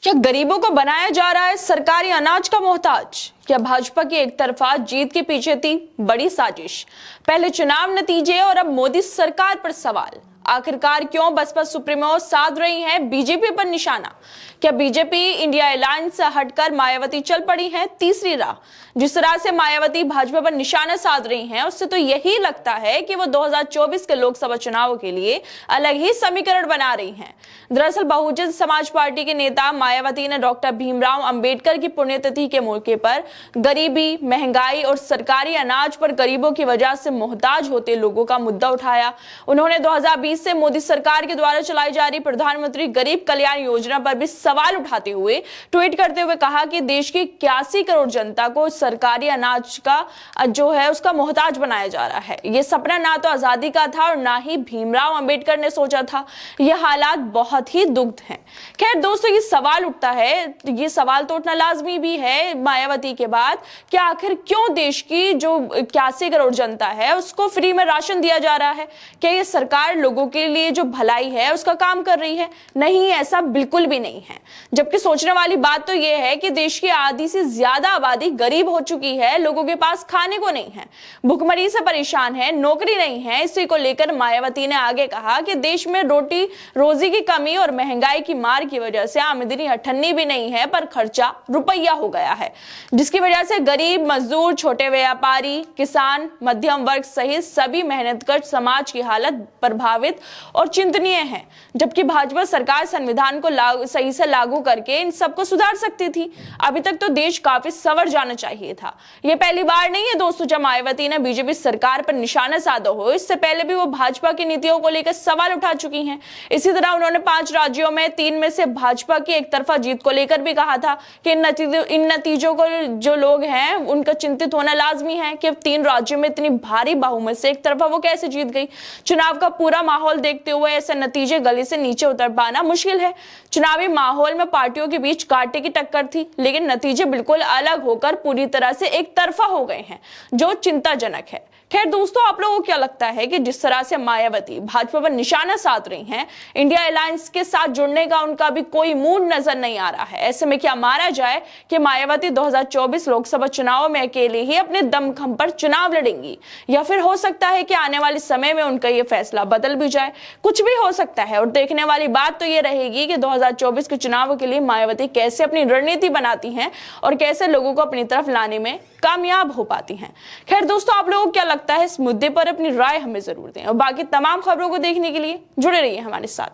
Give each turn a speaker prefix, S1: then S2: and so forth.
S1: क्या गरीबों को बनाया जा रहा है सरकारी अनाज का मोहताज? क्या भाजपा की एक तरफा जीत के पीछे थी बड़ी साजिश? पहले चुनाव नतीजे और अब मोदी सरकार पर सवाल। आखिरकार क्यों बसपा सुप्रीमो साध रही है बीजेपी पर निशाना? क्या बीजेपी इंडिया अलायंस से हटकर मायावती चल पड़ी है तीसरी राह? जिस तरह से मायावती भाजपा पर निशाना साध रही हैं, उससे तो यही लगता है कि वो 2024 के लोकसभा चुनाव के लिए अलग ही समीकरण बना रही हैं। दरअसल बहुजन समाज पार्टी के नेता मायावती ने डॉक्टर भीमराव अंबेडकर की पुण्यतिथि के मौके पर गरीबी, महंगाई और सरकारी अनाज पर गरीबों की वजह से मोहताज होते लोगों का मुद्दा उठाया। उन्होंने 2020 से मोदी सरकार के द्वारा चलाई जा रही प्रधानमंत्री गरीब कल्याण योजना पर भी सवाल उठाते हुए ट्वीट करते हुए कहा कि देश की 81 करोड़ जनता को सरकारी अनाज का जो है उसका मोहताज बनाया जा रहा है। ये सपना ना तो आजादी का था और ना ही भीमराव अंबेडकर ने सोचा था। ये हालात बहुत ही दुखद हैं। खैर दोस्तों, ये सवाल उठता है, ये सवाल तो उठना लाजमी भी है मायावती के बाद कि आखिर क्यों देश की जो 81 करोड़ जनता है उसको फ्री में राशन दिया जा रहा है? क्या ये सरकार लोगों के लिए जो भलाई है उसका काम कर रही है? नहीं, ऐसा बिल्कुल भी नहीं है। जबकि सोचने वाली बात तो यह है कि देश की आधी से ज्यादा आबादी गरीब हो चुकी है, लोगों के पास खाने को नहीं है, भुखमरी से परेशान है, नौकरी नहीं है। इसी को लेकर मायावती ने आगे कहा कि देश में रोटी रोजी की कमी और महंगाई की मार की वजह से आमदनी अठन्नी भी नहीं है पर खर्चा रुपया हो गया है, जिसकी वजह से गरीब, मजदूर, छोटे व्यापारी, किसान, मध्यम वर्ग सहित सभी मेहनतकश समाज की हालत प्रभावित और चिंतनीय है। जबकि भाजपा सरकार संविधान को सही से लागू करके इन सबको सुधार सकती थी। अभी तक तो देश काफी संवर जाना चाहिए था। यह पहली बार नहीं है दोस्तों जब मायावती ने बीजेपी सरकार पर निशाना साधा हो। इससे पहले भी वो भाजपा की नीतियों को लेकर सवाल उठा चुकी हैं। इसी तरह उन्होंने 5 राज्यों में 3 में से भाजपा की एक तरफा जीत को लेकर भी कहा था कि इन नतीजों को जो लोग हैं उनका चिंतित होना लाजमी है कि 3 राज्यों में इतनी भारी बहुमत से एक तरफा वो कैसे जीत गई। चुनाव का पूरा माहौल देखते हुए ऐसे नतीजे गले से नीचे उतर पाना मुश्किल है। चुनावी माहौल में पार्टियों के बीच कांटे की टक्कर थी, लेकिन नतीजे बिल्कुल अलग होकर पूरी तरह से एक तरफा हो गए हैं, जो चिंताजनक है। खैर दोस्तों, आप लोगों को क्या लगता है कि जिस तरह से मायावती भाजपा पर निशाना साध रही हैं, इंडिया अलायंस के साथ जुड़ने का उनका भी कोई मूड नजर नहीं आ रहा है। ऐसे में क्या माना जाए कि मायावती 2024 लोकसभा चुनाव में अकेले ही अपने दमखम पर चुनाव लड़ेंगी, या फिर हो सकता है कि आने वाले समय में उनका यह फैसला बदल भी जाए? कुछ भी हो सकता है। और देखने वाली बात तो यह रहेगी कि 2024 के चुनाव के लिए मायावती कैसे अपनी रणनीति बनाती हैं और कैसे लोगों को अपनी तरफ लाने में कामयाब हो पाती हैं। खैर दोस्तों, आप लोगों को क्या लगता है इस मुद्दे पर? अपनी राय हमें जरूर दें और बाकी तमाम खबरों को देखने के लिए जुड़े रहिए हमारे साथ।